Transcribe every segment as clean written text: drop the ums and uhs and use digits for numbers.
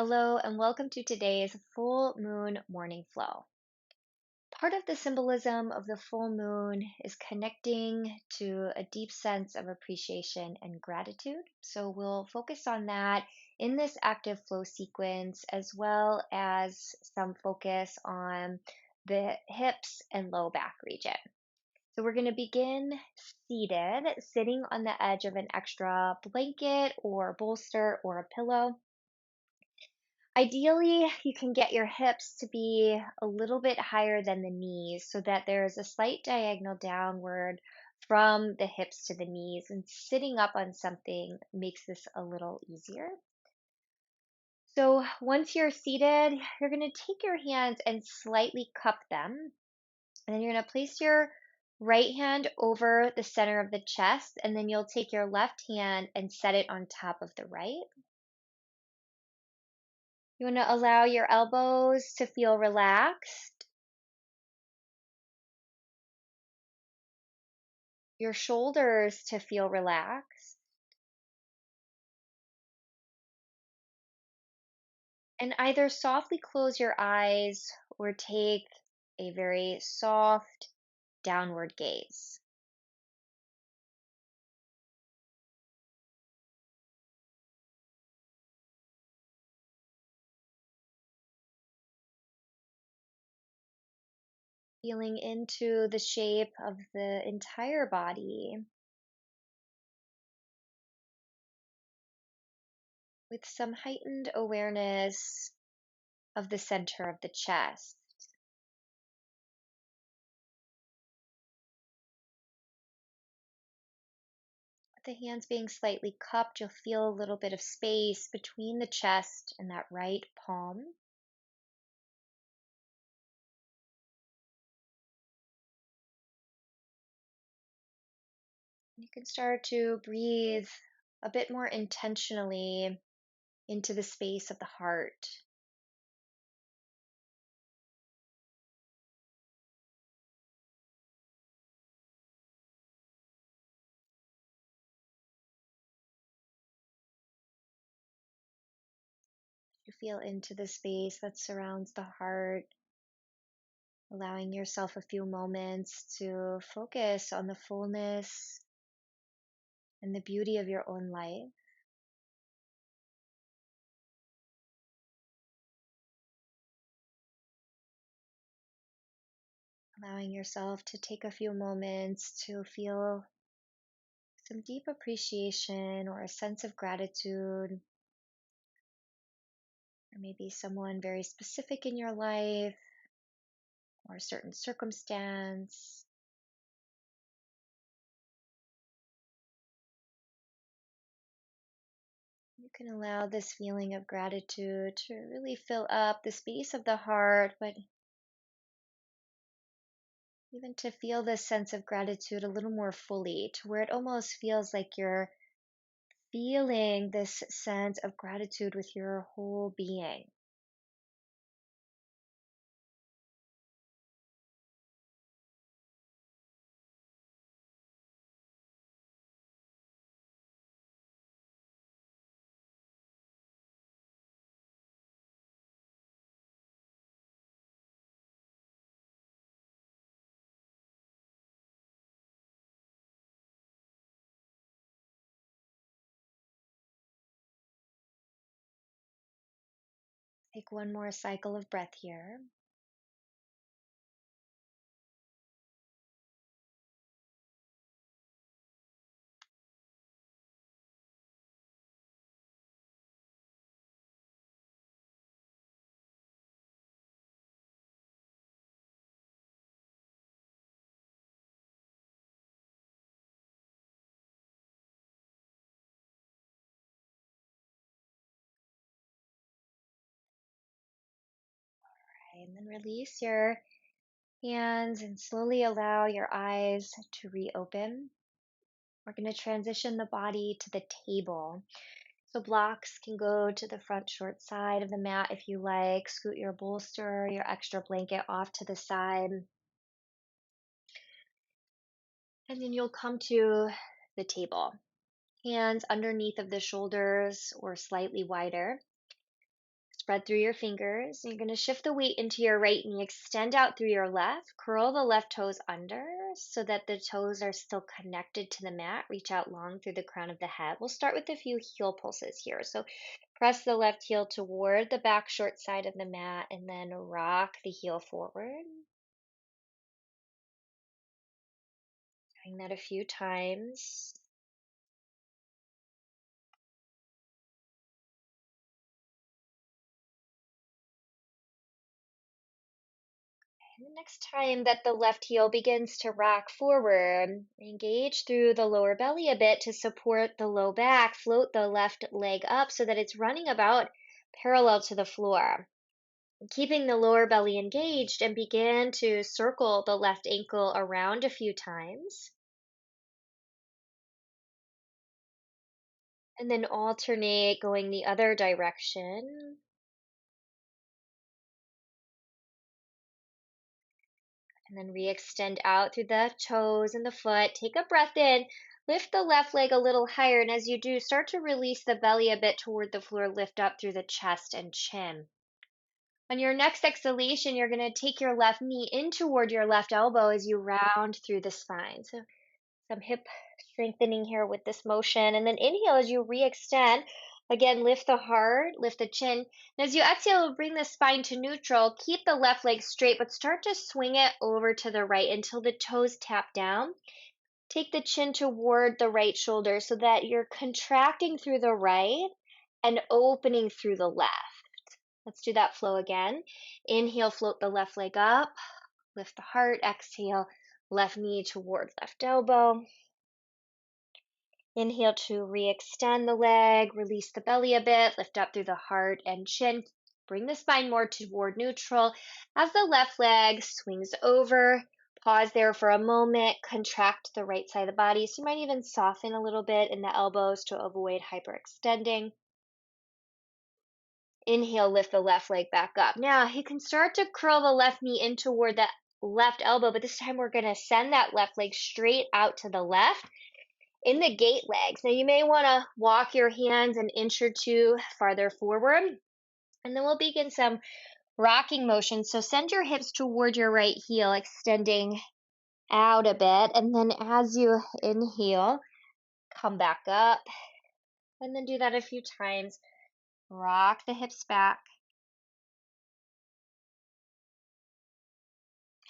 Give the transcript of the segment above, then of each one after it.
Hello, and welcome to today's full moon morning flow. Part of the symbolism of the full moon is connecting to a deep sense of appreciation and gratitude. So we'll focus on that in this active flow sequence, as well as some focus on the hips and low back region. So we're going to begin seated, sitting on the edge of an extra blanket or bolster or a pillow. Ideally, you can get your hips to be a little bit higher than the knees so that there is a slight diagonal downward from the hips to the knees, and sitting up on something makes this a little easier. So once you're seated, you're going to take your hands and slightly cup them, and then you're going to place your right hand over the center of the chest, and then you'll take your left hand and set it on top of the right. You want to allow your elbows to feel relaxed, your shoulders to feel relaxed, and either softly close your eyes or take a very soft downward gaze. Feeling into the shape of the entire body with some heightened awareness of the center of the chest. With the hands being slightly cupped, you'll feel a little bit of space between the chest and that right palm. You can start to breathe a bit more intentionally into the space of the heart. You feel into the space that surrounds the heart, allowing yourself a few moments to focus on the fullness and the beauty of your own life. Allowing yourself to take a few moments to feel some deep appreciation or a sense of gratitude, or maybe someone very specific in your life or a certain circumstance. You can allow this feeling of gratitude to really fill up the space of the heart, but even to feel this sense of gratitude a little more fully, to where it almost feels like you're feeling this sense of gratitude with your whole being. Take one more cycle of breath here. And then release your hands and slowly allow your eyes to reopen. We're going to transition the body to the table. So blocks can go to the front short side of the mat if you like. Scoot your bolster, your extra blanket off to the side. And then you'll come to the table. Hands underneath of the shoulders or slightly wider. spread through your fingers. You're going to shift the weight into your right knee, extend out through your left, curl the left toes under so that the toes are still connected to the mat. Reach out long through the crown of the head. We'll start with a few heel pulses here. So press the left heel toward the back short side of the mat and then rock the heel forward. Doing that a few times. And the next time that the left heel begins to rock forward, engage through the lower belly a bit to support the low back. Float the left leg up so that it's running about parallel to the floor. Keeping the lower belly engaged, and begin to circle the left ankle around a few times. And then alternate going the other direction. And then re-extend out through the toes and the foot. Take a breath in. Lift the left leg a little higher. And as you do, start to release the belly a bit toward the floor. Lift up through the chest and chin. On your next exhalation, you're going to take your left knee in toward your left elbow as you round through the spine. So some hip strengthening here with this motion. And then inhale as you re-extend. Again, lift the heart, lift the chin. And as you exhale, bring the spine to neutral. Keep the left leg straight, but start to swing it over to the right until the toes tap down. Take the chin toward the right shoulder so that you're contracting through the right and opening through the left. Let's do that flow again. Inhale, float the left leg up. Lift the heart. Exhale, left knee toward left elbow. Inhale to re-extend the leg, release the belly a bit, lift up through the heart and chin. Bring the spine more toward neutral as the left leg swings over. Pause there for a moment, contract the right side of the body. So you might even soften a little bit in the elbows to avoid hyperextending. Inhale, lift the left leg back up. Now you can start to curl the left knee in toward that left elbow, but this time we're going to send that left leg straight out to the left in the gate legs. Now you may want to walk your hands an inch or two farther forward, and then we'll begin some rocking motion. So send your hips toward your right heel, extending out a bit, and then as you inhale, come back up, and then do that a few times. Rock the hips back,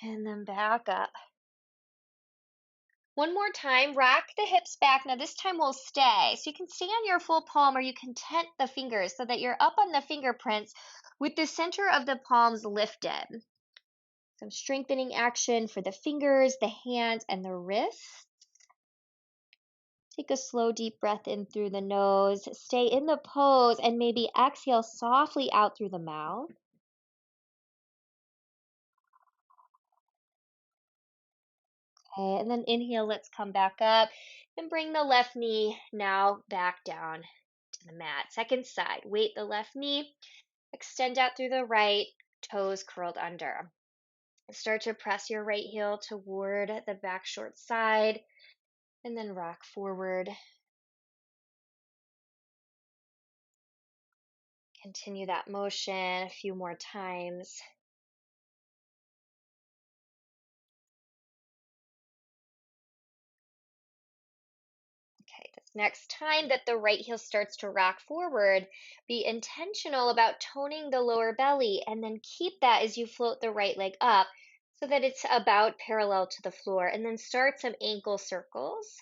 and then back up. One more time, rock the hips back. Now this time we'll stay. So you can stay on your full palm or you can tent the fingers so that you're up on the fingerprints with the center of the palms lifted. Some strengthening action for the fingers, the hands, and the wrists. Take a slow, deep breath in through the nose. Stay in the pose and maybe exhale softly out through the mouth. Okay, and then inhale, let's come back up and bring the left knee now back down to the mat. Second side, weight the left knee, extend out through the right, toes curled under. Start to press your right heel toward the back short side and then rock forward. Continue that motion a few more times. Okay, this next time that the right heel starts to rock forward, be intentional about toning the lower belly and then keep that as you float the right leg up so that it's about parallel to the floor. And then start some ankle circles.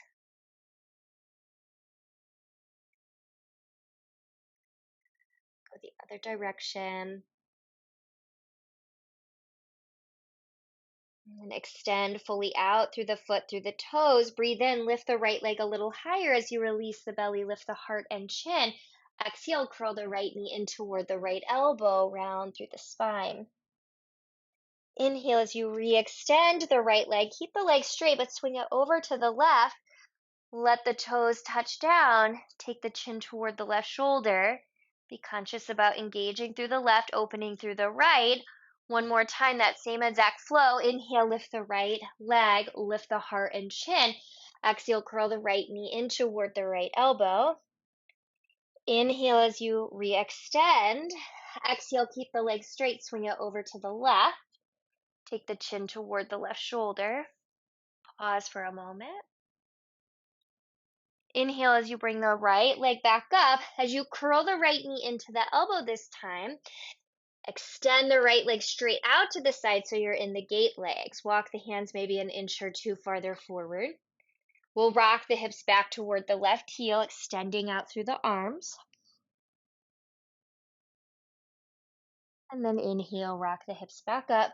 Go the other direction. And extend fully out through the foot, through the toes. Breathe in, lift the right leg a little higher as you release the belly, lift the heart and chin. Exhale, curl the right knee in toward the right elbow, round through the spine. Inhale as you re-extend the right leg. Keep the leg straight, but swing it over to the left. Let the toes touch down. Take the chin toward the left shoulder. Be conscious about engaging through the left, opening through the right. One more time, that same exact flow. Inhale, lift the right leg, lift the heart and chin. Exhale, curl the right knee in toward the right elbow. Inhale as you re-extend. Exhale, keep the legs straight, swing it over to the left. Take the chin toward the left shoulder. Pause for a moment. Inhale as you bring the right leg back up. As you curl the right knee into the elbow this time, extend the right leg straight out to the side so you're in the gate legs. Walk the hands maybe an inch or two farther forward. We'll rock the hips back toward the left heel, extending out through the arms. And then inhale, rock the hips back up.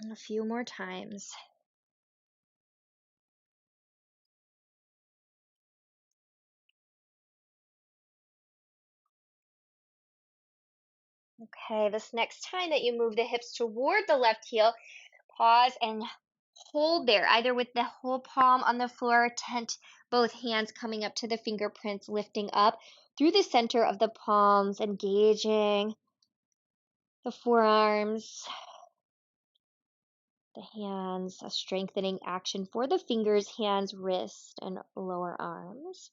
And a few more times. Okay, this next time that you move the hips toward the left heel, pause and hold there, either with the whole palm on the floor, tent both hands coming up to the fingerprints, lifting up through the center of the palms, engaging the forearms, the hands, a strengthening action for the fingers, hands, wrist, and lower arms.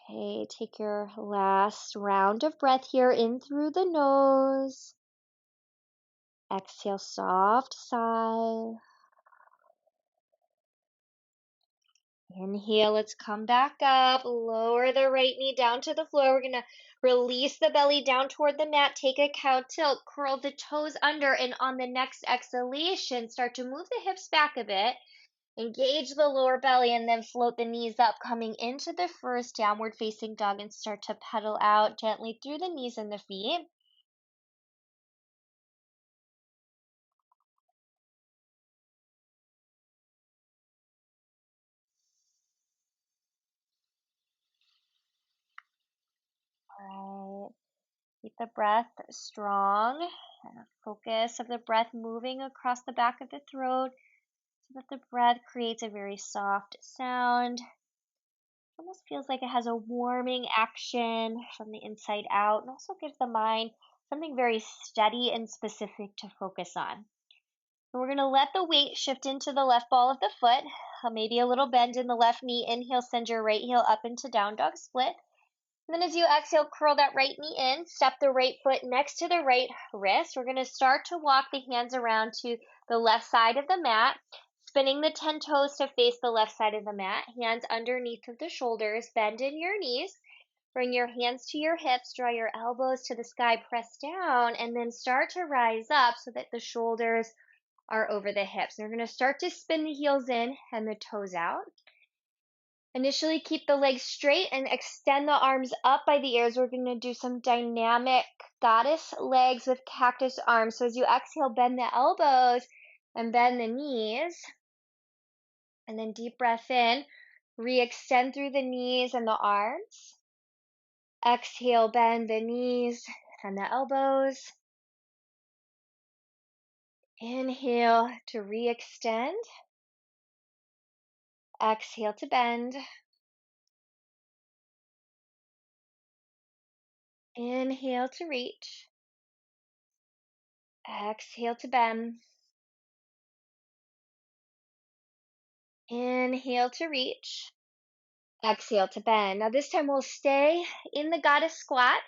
Okay, take your last round of breath here in through the nose. Exhale, soft sigh. Inhale, let's come back up. Lower the right knee down to the floor. We're going to release the belly down toward the mat. Take a cow tilt. Curl the toes under. And on the next exhalation, start to move the hips back a bit. Engage the lower belly and then float the knees up, coming into the first downward facing dog, and start to pedal out gently through the knees and the feet. All right. Keep the breath strong. Focus of the breath moving across the back of the throat so that the breath creates a very soft sound. Almost feels like it has a warming action from the inside out, and also gives the mind something very steady and specific to focus on. And we're going to let the weight shift into the left ball of the foot, maybe a little bend in the left knee. Inhale, send your right heel up into down dog split. And then as you exhale, curl that right knee in, step the right foot next to the right wrist. We're going to start to walk the hands around to the left side of the mat, spinning the 10 toes to face the left side of the mat, hands underneath of the shoulders, bend in your knees. Bring your hands to your hips, draw your elbows to the sky, press down, and then start to rise up so that the shoulders are over the hips. And we're going to start to spin the heels in and the toes out. Initially, keep the legs straight and extend the arms up by the ears. We're going to do some dynamic goddess legs with cactus arms. So as you exhale, bend the elbows and bend the knees. And then deep breath in. Re-extend through the knees and the arms. Exhale, bend the knees and the elbows. Inhale to re-extend. Exhale to bend. Inhale to reach. Exhale to bend. Inhale to reach. Exhale to bend. Now this time we'll stay in the goddess squat.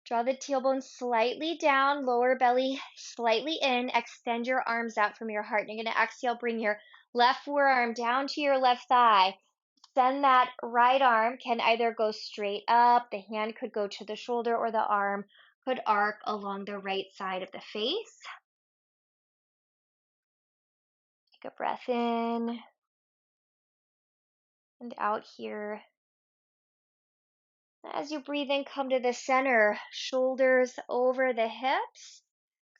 Draw the tailbone slightly down, lower belly slightly in. Extend your arms out from your heart. You're going to exhale, bring your left forearm down to your left thigh. Send that right arm can either go straight up, the hand could go to the shoulder, or the arm could arc along the right side of the face. Take a breath in and out here. As you breathe in, come to the center, shoulders over the hips.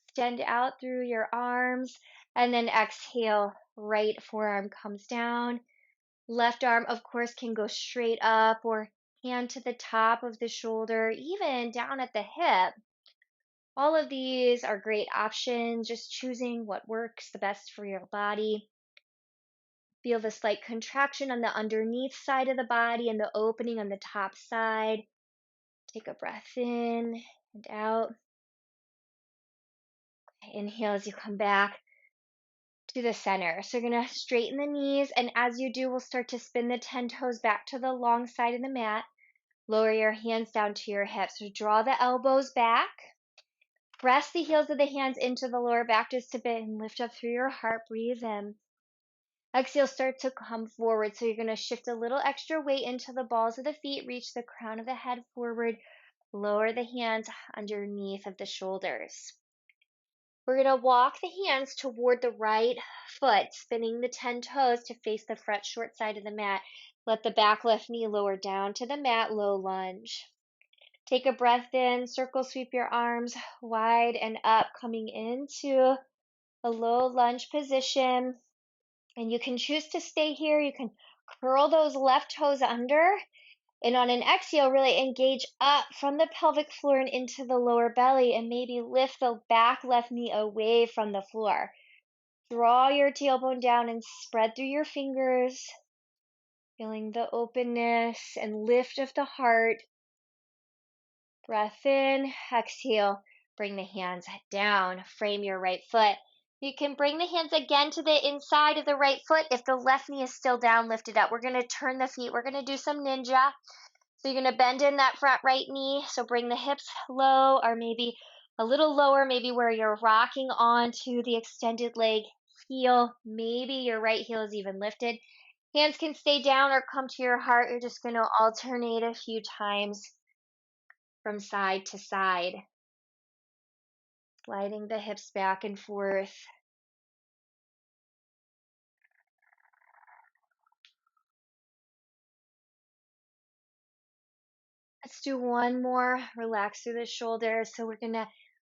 Extend out through your arms, and then exhale, right forearm comes down. Left arm, of course, can go straight up or hand to the top of the shoulder, even down at the hip. All of these are great options, just choosing what works the best for your body. Feel the slight contraction on the underneath side of the body and the opening on the top side. Take a breath in and out. Inhale as you come back to the center. So you're going to straighten the knees, and as you do, we'll start to spin the 10 toes back to the long side of the mat. Lower your hands down to your hips. So draw the elbows back. Press the heels of the hands into the lower back just a bit and lift up through your heart. Breathe in. Exhale, start to come forward. So you're going to shift a little extra weight into the balls of the feet. Reach the crown of the head forward. Lower the hands underneath of the shoulders. We're going to walk the hands toward the right foot, spinning the 10 toes to face the front short side of the mat. Let the back left knee lower down to the mat, low lunge. Take a breath in, circle sweep your arms wide and up, coming into a low lunge position. And you can choose to stay here. You can curl those left toes under. And on an exhale, really engage up from the pelvic floor and into the lower belly, and maybe lift the back left knee away from the floor. Draw your tailbone down and spread through your fingers, feeling the openness and lift of the heart. Breath in, exhale, bring the hands down, frame your right foot. You can bring the hands again to the inside of the right foot. If the left knee is still down, lift it up. We're going to turn the feet. We're going to do some ninja. So you're going to bend in that front right knee. So bring the hips low, or maybe a little lower, maybe where you're rocking onto the extended leg heel. Maybe your right heel is even lifted. Hands can stay down or come to your heart. You're just going to alternate a few times from side to side, sliding the hips back and forth. Let's do one more. Relax through the shoulders. So we're going to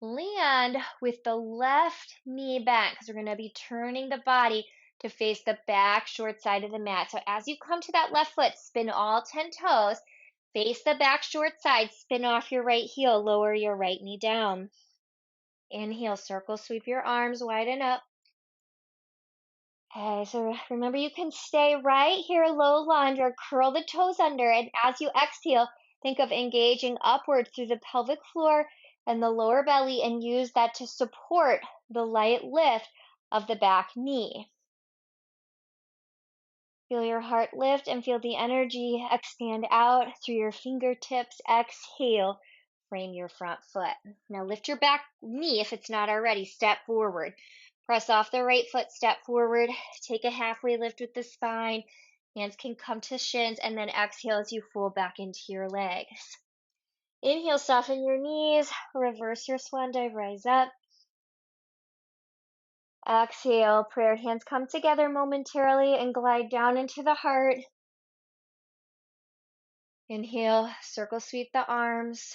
land with the left knee bent, because we're going to be turning the body to face the back short side of the mat. So as you come to that left foot, spin all 10 toes, face the back short side, spin off your right heel, lower your right knee down. Inhale, circle, sweep your arms wide and up. Okay, so remember, you can stay right here, low lunge, or curl the toes under. And as you exhale, think of engaging upward through the pelvic floor and the lower belly, and use that to support the light lift of the back knee. Feel your heart lift and feel the energy expand out through your fingertips. Exhale, frame your front foot. Now lift your back knee if it's not already. Step forward. Press off the right foot, step forward. Take a halfway lift with the spine. Hands can come to shins, and then exhale as you fold back into your legs. Inhale, soften your knees. Reverse your swan dive, rise up. Exhale, prayer hands come together momentarily and glide down into the heart. Inhale, circle sweep the arms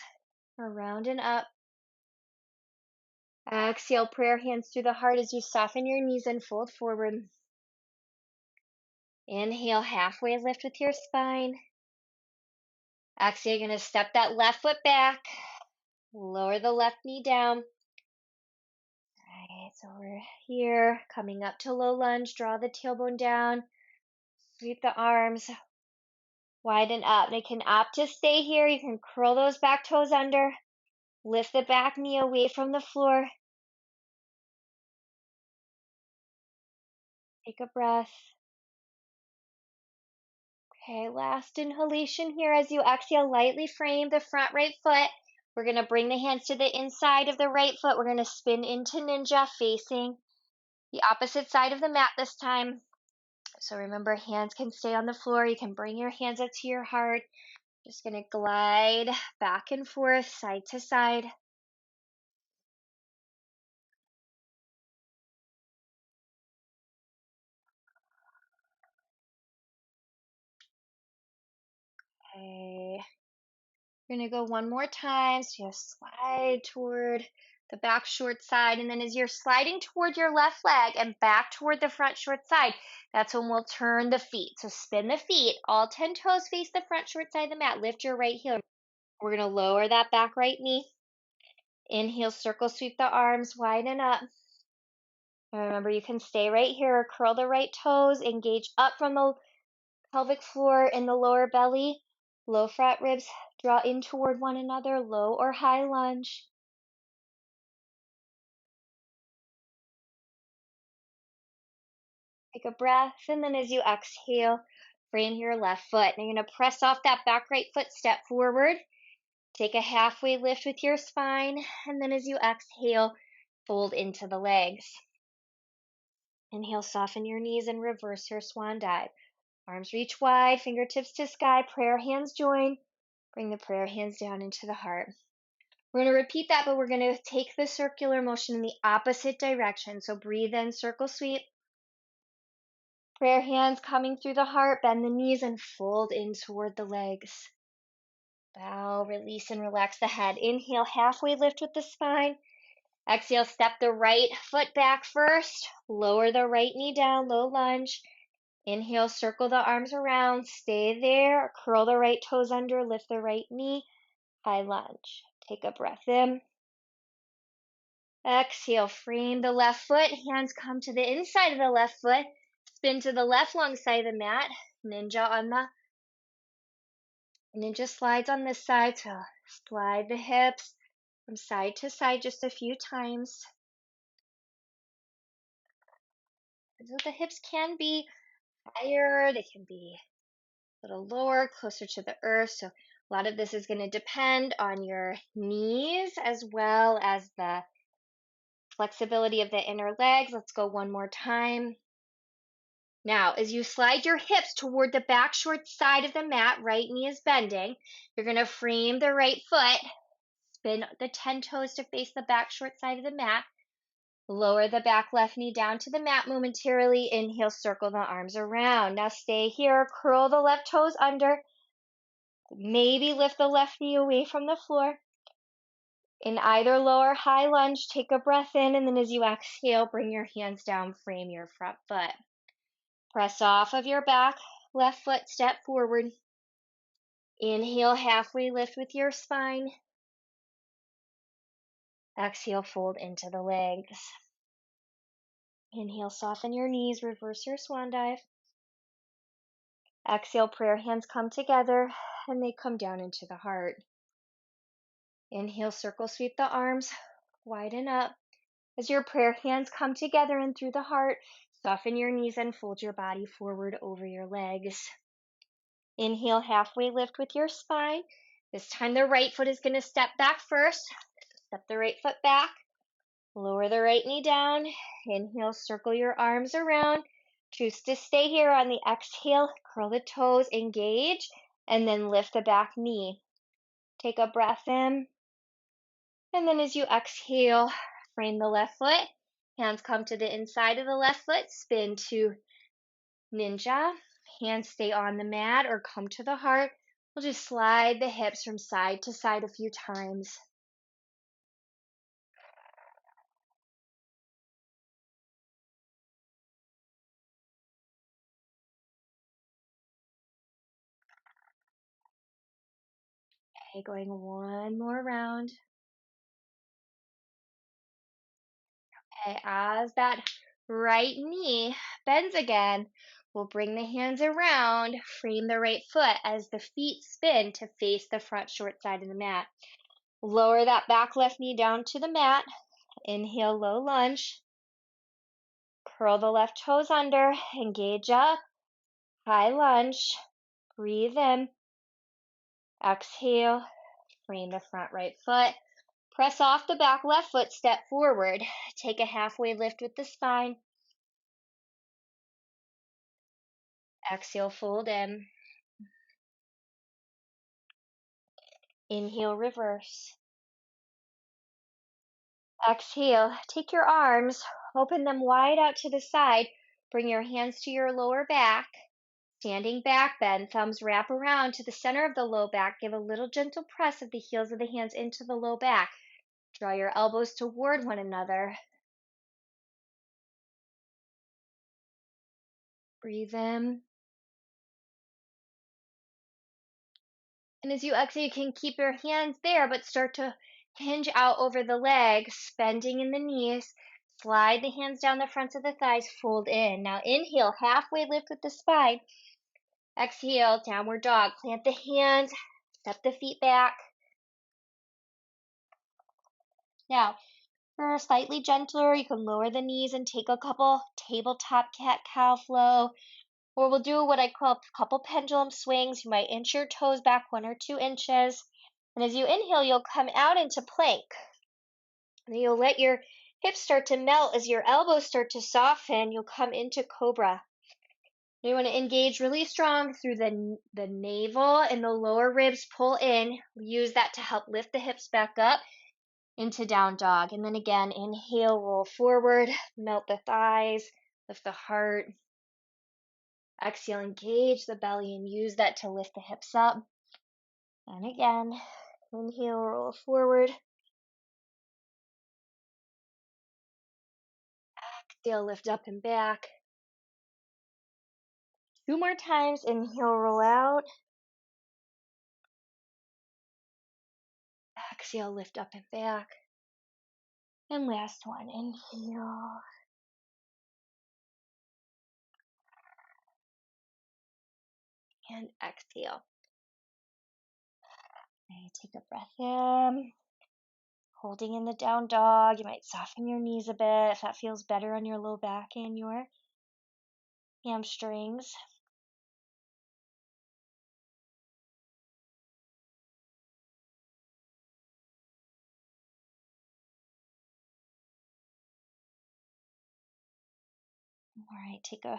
around and up. Exhale, prayer hands through the heart as you soften your knees and fold forward. Inhale, halfway lift with your spine. Exhale, you're going to step that left foot back. Lower the left knee down. All right, so we're here, coming up to low lunge. Draw the tailbone down. Sweep the arms widen up. They can opt to stay here. You can curl those back toes under. Lift the back knee away from the floor. Take a breath. Okay, last inhalation here. As you exhale, lightly frame the front right foot. We're going to bring the hands to the inside of the right foot. We're going to spin into ninja, facing the opposite side of the mat this time. So remember, hands can stay on the floor. You can bring your hands up to your heart. Just going to glide back and forth, side to side. Okay. We're going to go one more time. So just slide toward the back short side. And then as you're sliding toward your left leg and back toward the front short side, that's when we'll turn the feet. So spin the feet. All 10 toes face the front short side of the mat. Lift your right heel. We're going to lower that back right knee. Inhale, circle sweep the arms, widen up. And remember, you can stay right here or curl the right toes. Engage up from the pelvic floor in the lower belly. Low front ribs draw in toward one another, low or high lunge. Take a breath, and then as you exhale, frame your left foot. Now you're going to press off that back right foot, step forward. Take a halfway lift with your spine, and then as you exhale, fold into the legs. Inhale, soften your knees and reverse your swan dive. Arms reach wide, fingertips to sky, prayer hands join. Bring the prayer hands down into the heart. We're going to repeat that, but we're going to take the circular motion in the opposite direction. So breathe in, circle sweep. Prayer hands coming through the heart, bend the knees and fold in toward the legs. Bow, release and relax the head. Inhale, halfway lift with the spine. Exhale, step the right foot back first. Lower the right knee down, low lunge. Inhale, circle the arms around. Stay there. Curl the right toes under, lift the right knee. High lunge. Take a breath in. Exhale, frame the left foot. Hands come to the inside of the left foot. Spin to the left long side of the mat. Ninja slides on this side. So slide the hips from side to side just a few times. So the hips can be higher. They can be a little lower, closer to the earth. So a lot of this is going to depend on your knees as well as the flexibility of the inner legs. Let's go one more time. Now, as you slide your hips toward the back short side of the mat, right knee is bending. You're going to frame the right foot, spin the 10 toes to face the back short side of the mat. Lower the back left knee down to the mat momentarily. Inhale, circle the arms around. Now stay here, curl the left toes under. Maybe lift the left knee away from the floor. In either low or high lunge, take a breath in, and then as you exhale, bring your hands down, frame your front foot. Press off of your back, left foot, step forward. Inhale, halfway lift with your spine. Exhale, fold into the legs. Inhale, soften your knees, reverse your swan dive. Exhale, prayer hands come together, and they come down into the heart. Inhale, circle sweep the arms, widen up. As your prayer hands come together and through the heart, soften your knees and fold your body forward over your legs. Inhale, halfway lift with your spine. This time the right foot is going to step back first. Step the right foot back. Lower the right knee down. Inhale, circle your arms around. Choose to stay here on the exhale. Curl the toes, engage, and then lift the back knee. Take a breath in. And then as you exhale, frame the left foot. Hands come to the inside of the left foot. Spin to ninja. Hands stay on the mat or come to the heart. We'll just slide the hips from side to side a few times. Okay, going one more round. Okay, as that right knee bends again, we'll bring the hands around, frame the right foot as the feet spin to face the front short side of the mat. Lower that back left knee down to the mat. Inhale, low lunge. Curl the left toes under, engage up. High lunge. Breathe in. Exhale, frame the front right foot. Press off the back left foot, step forward. Take a halfway lift with the spine. Exhale, fold in. Inhale, reverse. Exhale, take your arms, open them wide out to the side. Bring your hands to your lower back. Standing back bend, thumbs wrap around to the center of the low back. Give a little gentle press of the heels of the hands into the low back. Draw your elbows toward one another. Breathe in. And as you exhale, you can keep your hands there, but start to hinge out over the legs, bending in the knees. Slide the hands down the fronts of the thighs, fold in. Now inhale, halfway lift with the spine. Exhale, downward dog. Plant the hands, step the feet back. Now, Or slightly gentler, you can lower the knees and take a couple tabletop cat-cow flow. Or we'll do what I call a couple pendulum swings. You might inch your toes back 1 or 2 inches. And as you inhale, you'll come out into plank. And you'll let your hips start to melt as your elbows start to soften. You'll come into cobra. You want to engage really strong through the navel and the lower ribs. Pull in. Use that to help lift the hips back up into down dog. And then again, inhale, roll forward, melt the thighs, lift the heart. Exhale, engage the belly and use that to lift the hips up. And again, inhale, roll forward. Exhale, lift up and back. 2 more times. Inhale, roll out. Exhale, lift up and back. And last one. Inhale. And exhale. Okay, take a breath in. Holding in the down dog. You might soften your knees a bit if that feels better on your low back and your hamstrings. All right, take a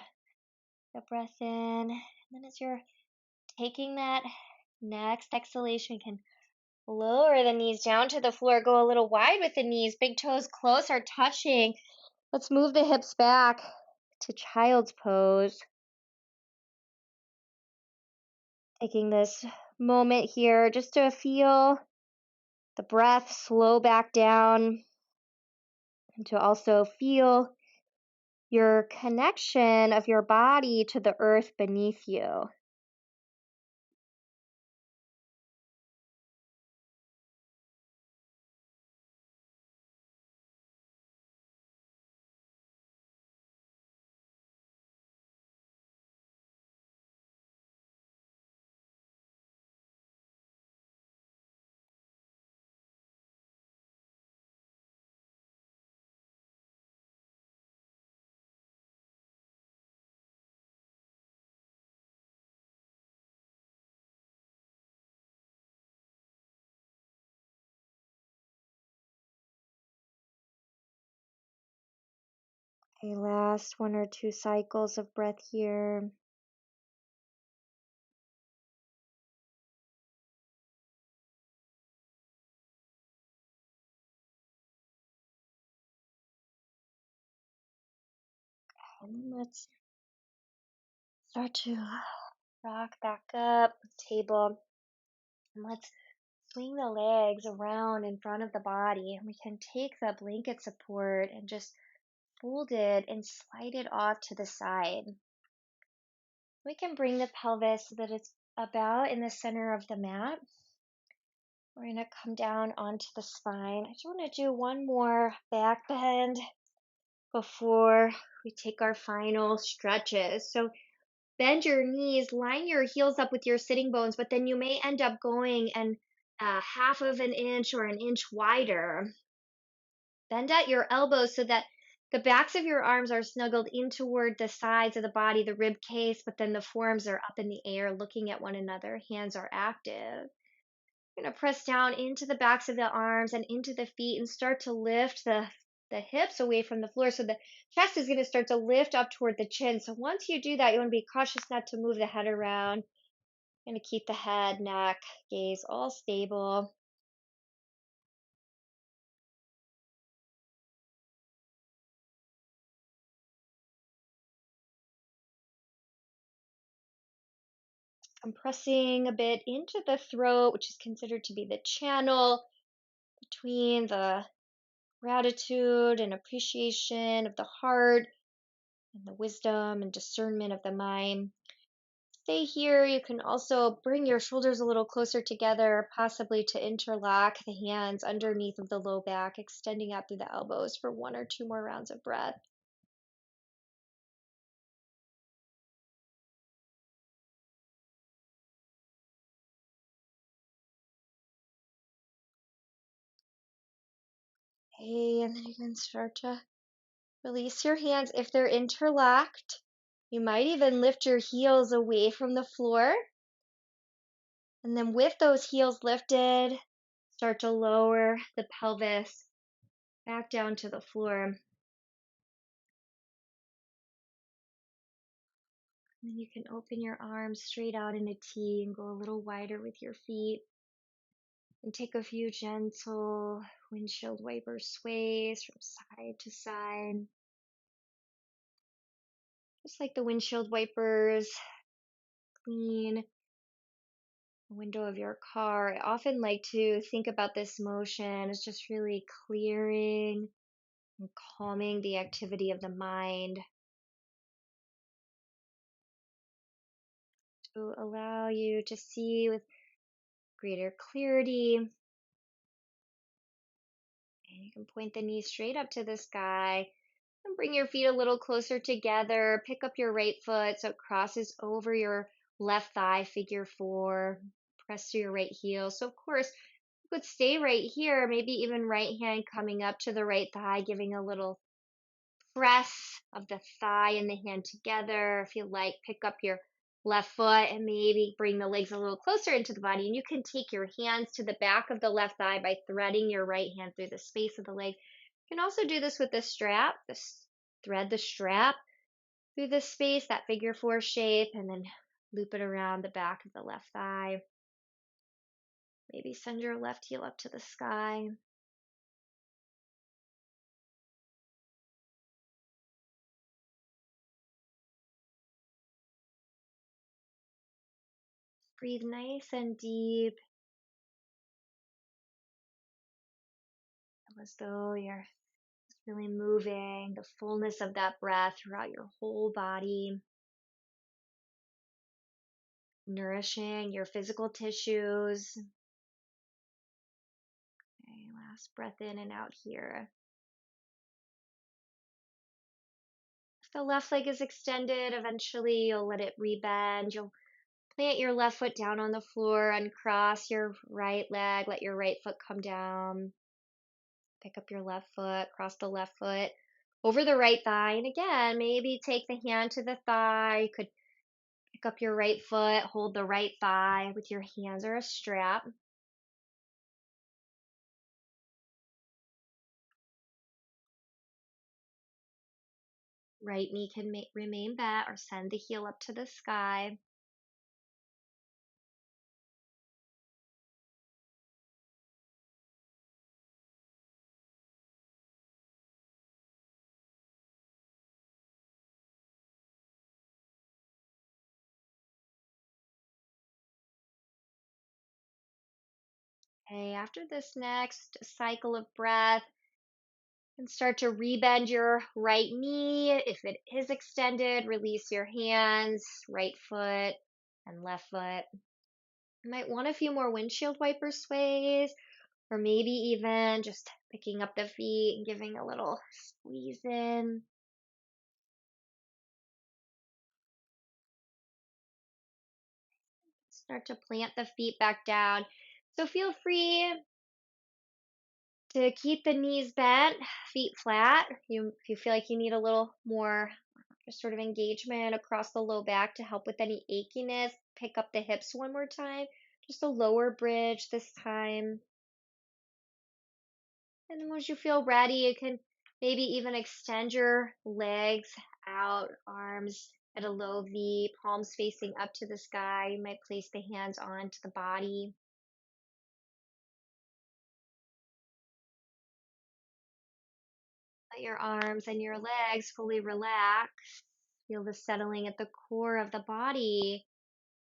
breath in. And then as you're taking that next exhalation, you can lower the knees down to the floor. Go a little wide with the knees. Big toes close are touching. Let's move the hips back to child's pose. Taking this moment here just to feel the breath slow back down and to also feel your connection of your body to the earth beneath you. Okay, last 1 or 2 cycles of breath here. And let's start to rock back up, table. And let's swing the legs around in front of the body. And we can take the blanket support and just fold it and slide it off to the side. We can bring the pelvis so that it's about in the center of the mat. We're going to come down onto the spine. I just want to do one more back bend before we take our final stretches. So bend your knees, line your heels up with your sitting bones, but then you may end up going and 1/2 inch or 1 inch wider. Bend at your elbows so that the backs of your arms are snuggled in toward the sides of the body, the rib case, but then the forearms are up in the air looking at one another. Hands are active. You're going to press down into the backs of the arms and into the feet and start to lift the hips away from the floor. So the chest is going to start to lift up toward the chin. So once you do that, you want to be cautious not to move the head around. You're going to keep the head, neck, gaze all stable. Compressing a bit into the throat, which is considered to be the channel between the gratitude and appreciation of the heart and the wisdom and discernment of the mind. Stay here. You can also bring your shoulders a little closer together, possibly to interlock the hands underneath of the low back, extending out through the elbows for 1 or 2 more rounds of breath. Okay, and then you can start to release your hands. If they're interlocked, you might even lift your heels away from the floor. And then with those heels lifted, start to lower the pelvis back down to the floor. And then you can open your arms straight out in a T and go a little wider with your feet. And take a few gentle windshield wiper sways from side to side. Just like the windshield wipers clean the window of your car. I often like to think about this motion as just really clearing and calming the activity of the mind to allow you to see with greater clarity. And you can point the knees straight up to the sky and bring your feet a little closer together. Pick up your right foot so it crosses over your left thigh, figure four. Press through your right heel. So, of course, you could stay right here, maybe even right hand coming up to the right thigh, giving a little press of the thigh and the hand together. If you like, pick up your left foot and maybe bring the legs a little closer into the body. And you can take your hands to the back of the left thigh by threading your right hand through the space of the leg. You can also do this with the strap. Thread the strap through the space, that figure four shape, and then loop it around the back of the left thigh. Maybe send your left heel up to the sky. Breathe nice and deep, as though you're really moving the fullness of that breath throughout your whole body, nourishing your physical tissues. Okay, last breath in and out here. If the left leg is extended, eventually you'll let it rebend. You'll plant your left foot down on the floor, uncross your right leg, let your right foot come down. Pick up your left foot, cross the left foot over the right thigh. And again, maybe take the hand to the thigh. You could pick up your right foot, hold the right thigh with your hands or a strap. Right knee can remain bent or send the heel up to the sky. Okay, after this next cycle of breath, and start to rebend your right knee. If it is extended, release your hands, right foot and left foot. You might want a few more windshield wiper sways, or maybe even just picking up the feet and giving a little squeeze in. Start to plant the feet back down. So feel free to keep the knees bent, feet flat. If you feel like you need a little more just sort of engagement across the low back to help with any achiness, pick up the hips one more time. Just a lower bridge this time. And then once you feel ready, you can maybe even extend your legs out, arms at a low V, palms facing up to the sky. You might place the hands onto the body. Let your arms and your legs fully relax. Feel the settling at the core of the body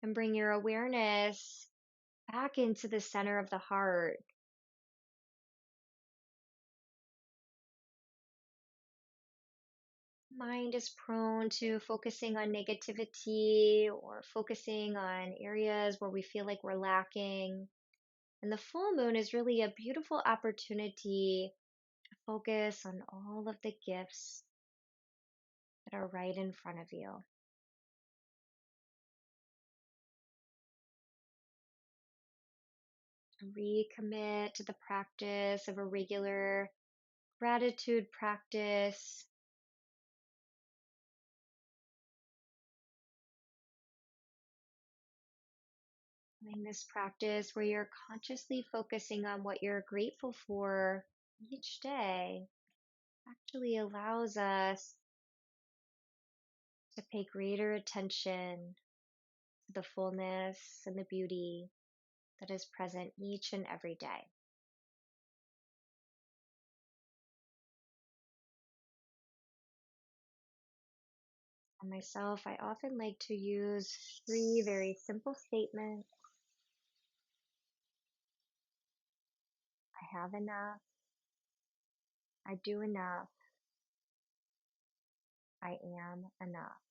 and bring your awareness back into the center of the heart. Mind is prone to focusing on negativity or focusing on areas where we feel like we're lacking. And the full moon is really a beautiful opportunity to focus on all of the gifts that are right in front of you. Recommit to the practice of a regular gratitude practice. Doing this practice where you're consciously focusing on what you're grateful for each day actually allows us to pay greater attention to the fullness and the beauty that is present each and every day. For myself, I often like to use three very simple statements. I have enough. I do enough. I am enough.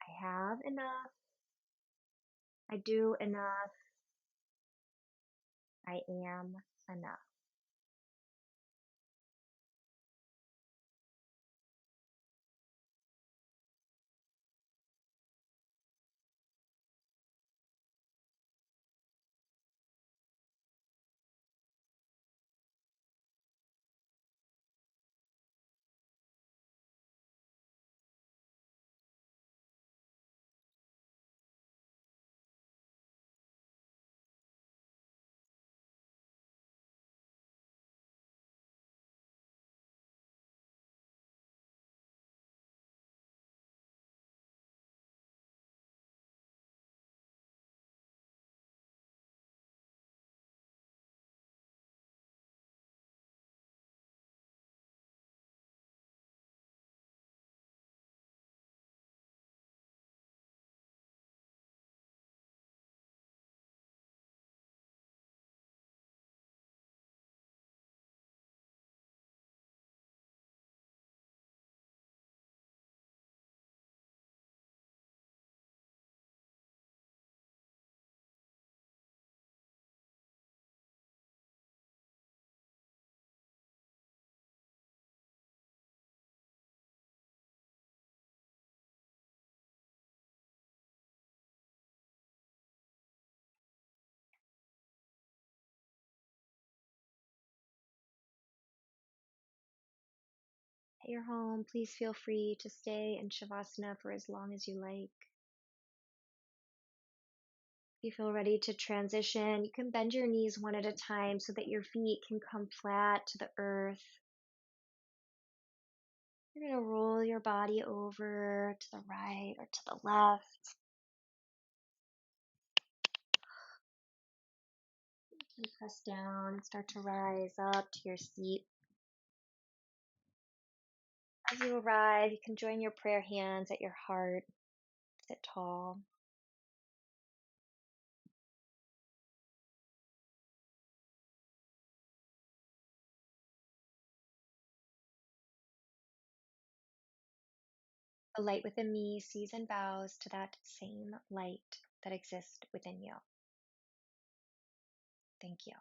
I have enough. I do enough. I am enough. At your home, please feel free to stay in Shavasana for as long as you like. If you feel ready to transition, you can bend your knees one at a time so that your feet can come flat to the earth. You're going to roll your body over to the right or to the left. You can press down and start to rise up to your seat. As you arrive, you can join your prayer hands at your heart. Sit tall. The light within me sees and bows to that same light that exists within you. Thank you.